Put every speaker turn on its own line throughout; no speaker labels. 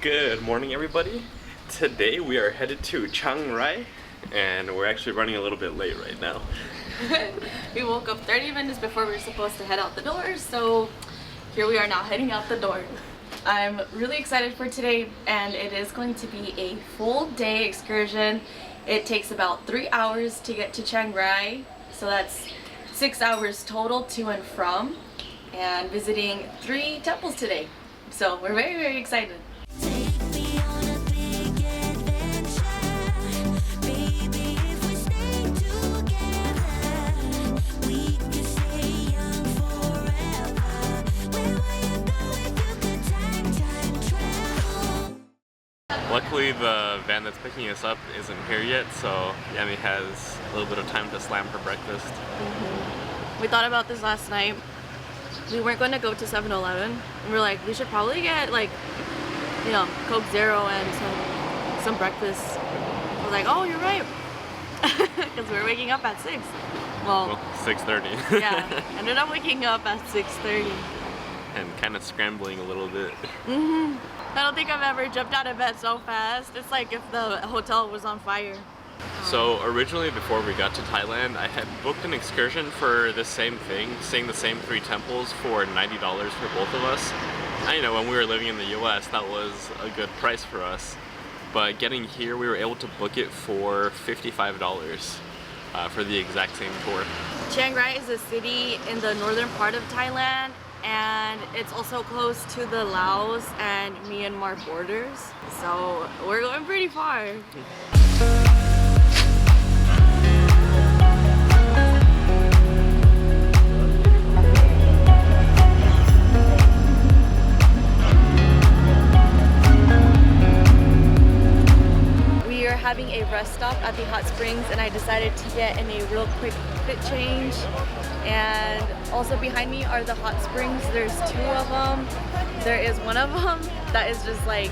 Good morning, everybody. Today we are headed to Chiang Rai, and we're actually running a little bit late right now.
We woke up 30 minutes before we were supposed to head out the door, so here we are now heading out the door. I'm really excited for today, and it is going to be a full day excursion. It takes about 3 hours to get to Chiang Rai, so that's 6 hours total to and from, and visiting 3 temples today. So we're very, very excited.
Luckily, the van that's picking us up isn't here yet, so Yami has a little bit of time to slam her breakfast.
We thought about this last night. We weren't going to go to 7-Eleven. We were like, we should probably get like, you know, Coke Zero and some breakfast. I was like, oh, you're right. Because we were waking up at 6. Well
6:30.
Yeah, ended up waking up at 6:30.
And kind of scrambling a little bit.
I don't think I've ever jumped out of bed so fast. It's like if the hotel was on fire.
So originally, before we got to Thailand, I had booked an excursion for the same thing, seeing the same 3 temples for $90 for both of us. I know when we were living in the US, that was a good price for us. But getting here, we were able to book it for $55 for the exact same tour.
Chiang Rai is a city in the northern part of Thailand, and it's also close to the Laos and Myanmar borders. So we're going pretty far. We are having a rest stop at the hot springs, and I decided to get in a real quick fit change. And also behind me are the hot springs. There's 2 of them. There is one of them that is just like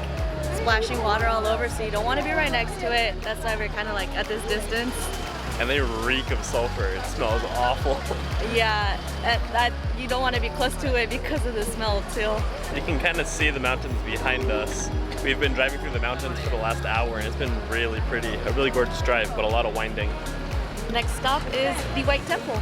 splashing water all over, so you don't want to be right next to it. That's why we're kind of like at this distance.
And they reek of sulfur. It smells awful.
Yeah, that you don't want to be close to it because of the smell too.
You can kind of see the mountains behind us. We've been driving through the mountains for the last hour, and it's been really pretty. A really gorgeous drive, but a lot of winding.
Next stop is the White Temple.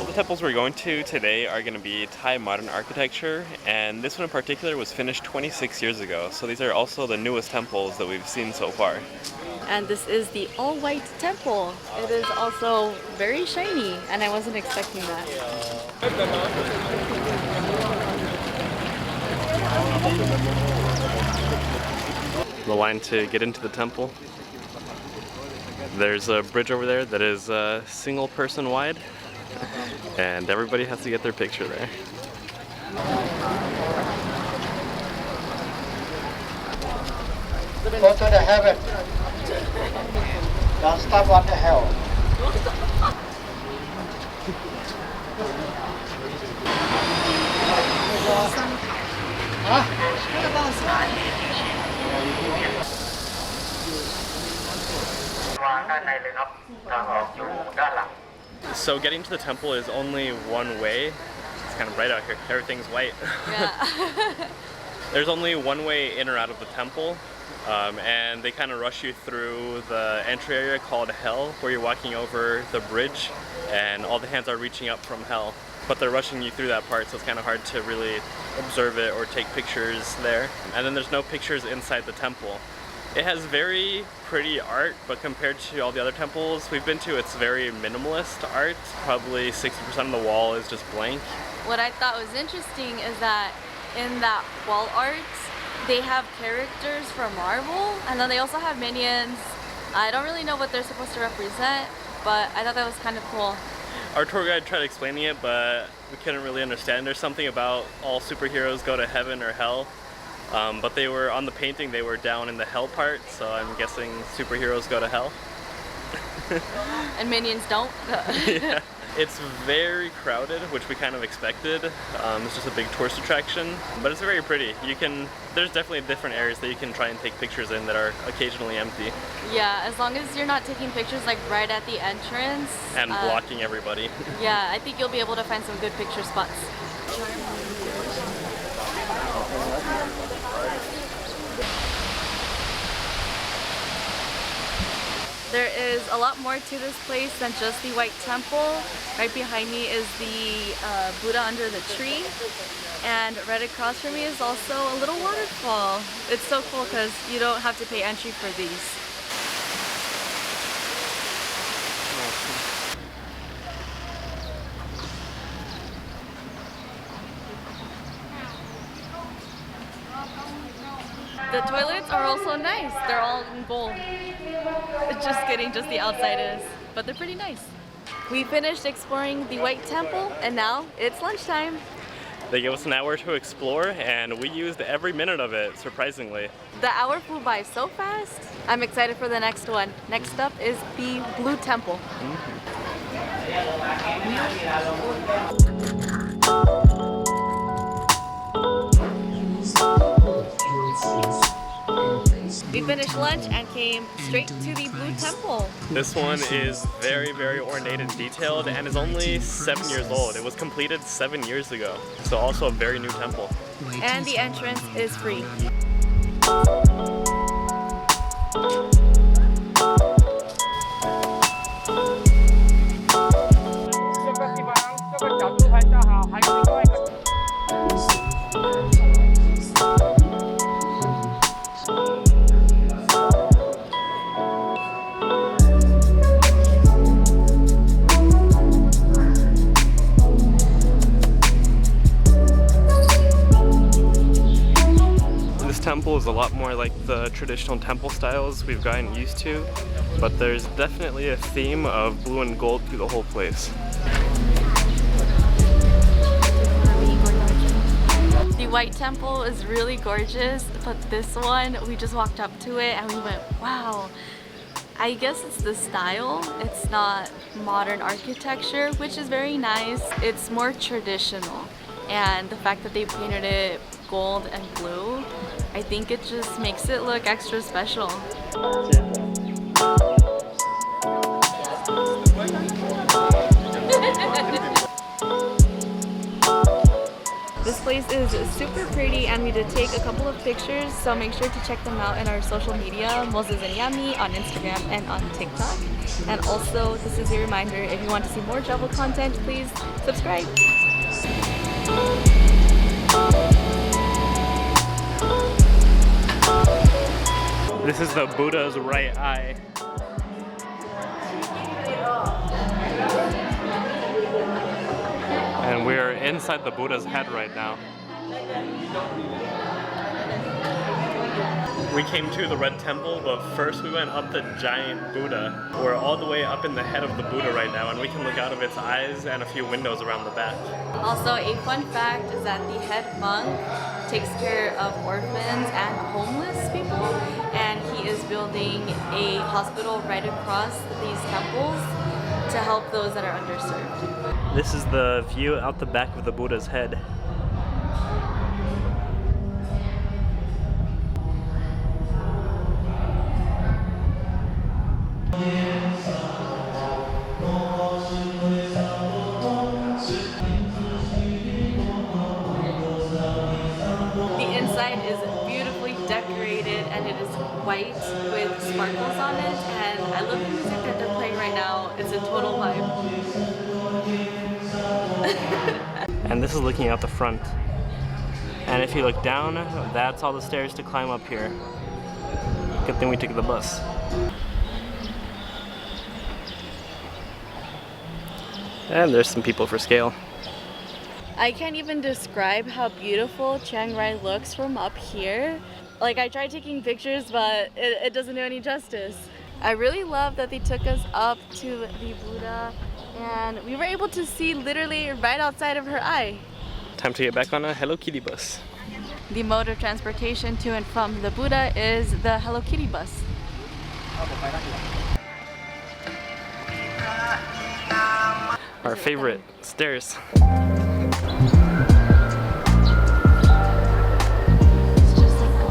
The temples we're going to today are going to be Thai modern architecture, and this one in particular was finished 26 years ago, so these are also the newest temples that we've seen so far.
And this is the all-white temple. It is also very shiny, and I wasn't expecting that.
The line to get into the temple. There's a bridge over there that is a single person wide. And everybody has to get their picture there.
Go to the heaven. Don't stop on the hell.
So getting to the temple is only one way. It's kind of bright out here. Everything's white.
Yeah.
There's only one way in or out of the temple, and they kind of rush you through the entry area called Hell, where you're walking over the bridge, and all the hands are reaching up from Hell. But they're rushing you through that part, so it's kind of hard to really observe it or take pictures there. And then there's no pictures inside the temple. It has very pretty art, but compared to all the other temples we've been to, it's very minimalist art. Probably 60% of the wall is just blank.
What I thought was interesting is that in that wall art, they have characters from Marvel, and then they also have minions. I don't really know what they're supposed to represent, but I thought that was kind of cool.
Our tour guide tried explaining it, but we couldn't really understand. There's something about all superheroes go to heaven or hell. But they were, on the painting, they were down in the hell part, so I'm guessing superheroes go to hell.
And minions don't?
Yeah. It's very crowded, which we kind of expected. It's just a big tourist attraction, but it's very pretty. There's definitely different areas that you can try and take pictures in that are occasionally empty.
Yeah, as long as you're not taking pictures like right at the entrance.
And blocking everybody.
Yeah, I think you'll be able to find some good picture spots. There is a lot more to this place than just the White Temple. Right behind me is the Buddha under the tree. And right across from me is also a little waterfall. It's so cool because you don't have to pay entry for these. The toilets are also nice. They're all in gold. Just kidding, just the outside is. But they're pretty nice. We finished exploring the White Temple and now it's lunchtime.
They gave us an hour to explore and we used every minute of it, surprisingly.
The hour flew by so fast. I'm excited for the next one. Next up is the Blue Temple. We finished lunch and came straight to the Blue Temple.
This one is very, very ornate and detailed and is only 7 years old. It was completed 7 years ago. So also a very new temple.
And the entrance is free.
Temple is a lot more like the traditional temple styles we've gotten used to, but there's definitely a theme of blue and gold through the whole place.
The White Temple is really gorgeous, but this one, we just walked up to it and we went, wow. I guess it's the style. It's not modern architecture, which is very nice. It's more traditional, and the fact that they painted it gold and blue, I think it just makes it look extra special. This place is super pretty and we did take a couple of pictures, so make sure to check them out in our social media, Moses and Yami on Instagram and on TikTok. And also, this is your reminder, if you want to see more travel content, please subscribe.
This is the Buddha's right eye. And we're inside the Buddha's head right now. We came to the Red Temple, but first we went up the giant Buddha. We're all the way up in the head of the Buddha right now, and we can look out of its eyes and a few windows around the back.
Also, a fun fact is that the head monk takes care of orphans and homeless people, and he is building a hospital right across these temples to help those that are underserved.
This is the view out the back of the Buddha's head.
The inside is beautifully decorated and it is white with sparkles on it, and I love the music that they're playing right now. It's a total vibe.
And this is looking out the front. And if you look down, that's all the stairs to climb up here. Good thing we took the bus. And there's some people for scale.
I can't even describe how beautiful Chiang Rai looks from up here. Like, I tried taking pictures, but it doesn't do any justice. I really love that they took us up to the Buddha and we were able to see literally right outside of her eye.
Time to get back on a Hello Kitty bus.
The mode of transportation to and from the Buddha is the Hello Kitty bus.
Our favorite stairs.
It's just like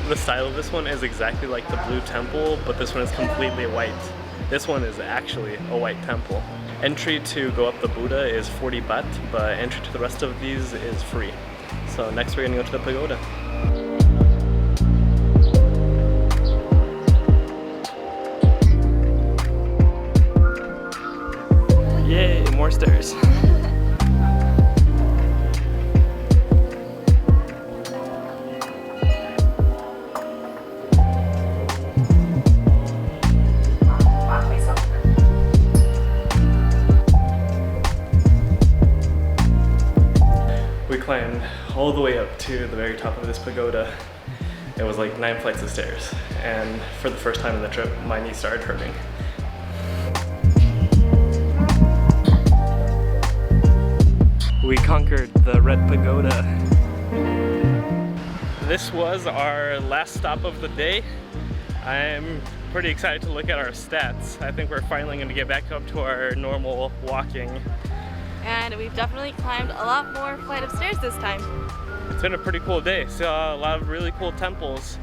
The style of this one is exactly like the blue temple, but this one is completely white. This one is actually a white temple. Entry to go up the Buddha is 40 baht, but entry to the rest of these is free. So next we're gonna go to the pagoda. Yay, more stairs. We climbed all the way up to the very top of this pagoda. It was like 9 flights of stairs, and for the first time in the trip, my knee started hurting. We conquered the Red Pagoda. This was our last stop of the day. I'm pretty excited to look at our stats. I think we're finally going to get back up to our normal walking.
And we've definitely climbed a lot more flight of stairs this time.
It's been a pretty cool day. Saw a lot of really cool temples.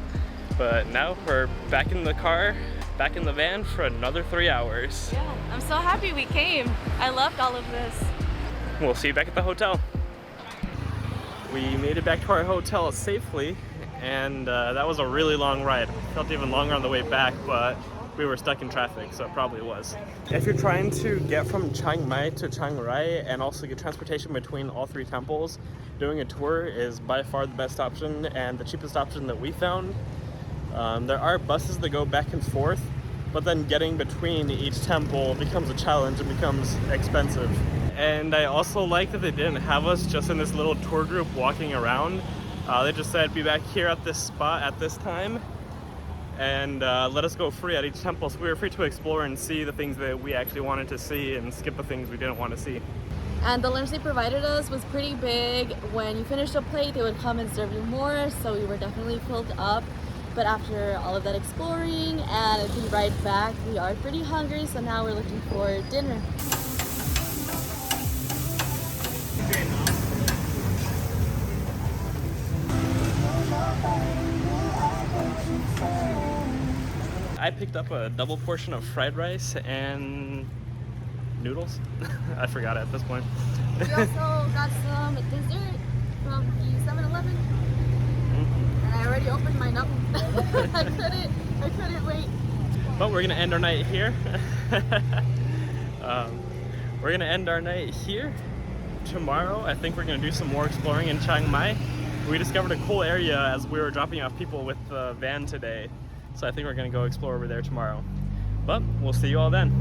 But now we're back in the car, back in the van for another 3 hours.
Yeah, I'm so happy we came. I loved all of this.
We'll see you back at the hotel. We made it back to our hotel safely, and that was a really long ride. Felt even longer on the way back, but we were stuck in traffic, so it probably was. If you're trying to get from Chiang Mai to Chiang Rai and also get transportation between all 3 temples, doing a tour is by far the best option and the cheapest option that we found. There are buses that go back and forth, but then getting between each temple becomes a challenge and becomes expensive. And I also like that they didn't have us just in this little tour group walking around. They just said be back here at this spot at this time and let us go free at each temple, so we were free to explore and see the things that we actually wanted to see and skip the things we didn't want to see.
And the lunch they provided us was pretty big. When you finished a plate, they would come and serve you more, so we were definitely filled up. But after all of that exploring and the ride back, we are pretty hungry, so now we're looking for dinner.
I picked up a double portion of fried rice and noodles. I forgot it at this point.
We also got some dessert from the 7-Eleven. And I already opened mine up. I couldn't wait.
But we're gonna end our night here. We're gonna end our night here. Tomorrow, I think we're gonna do some more exploring in Chiang Mai. We discovered a cool area as we were dropping off people with the van today. So I think we're gonna go explore over there tomorrow. But we'll see you all then.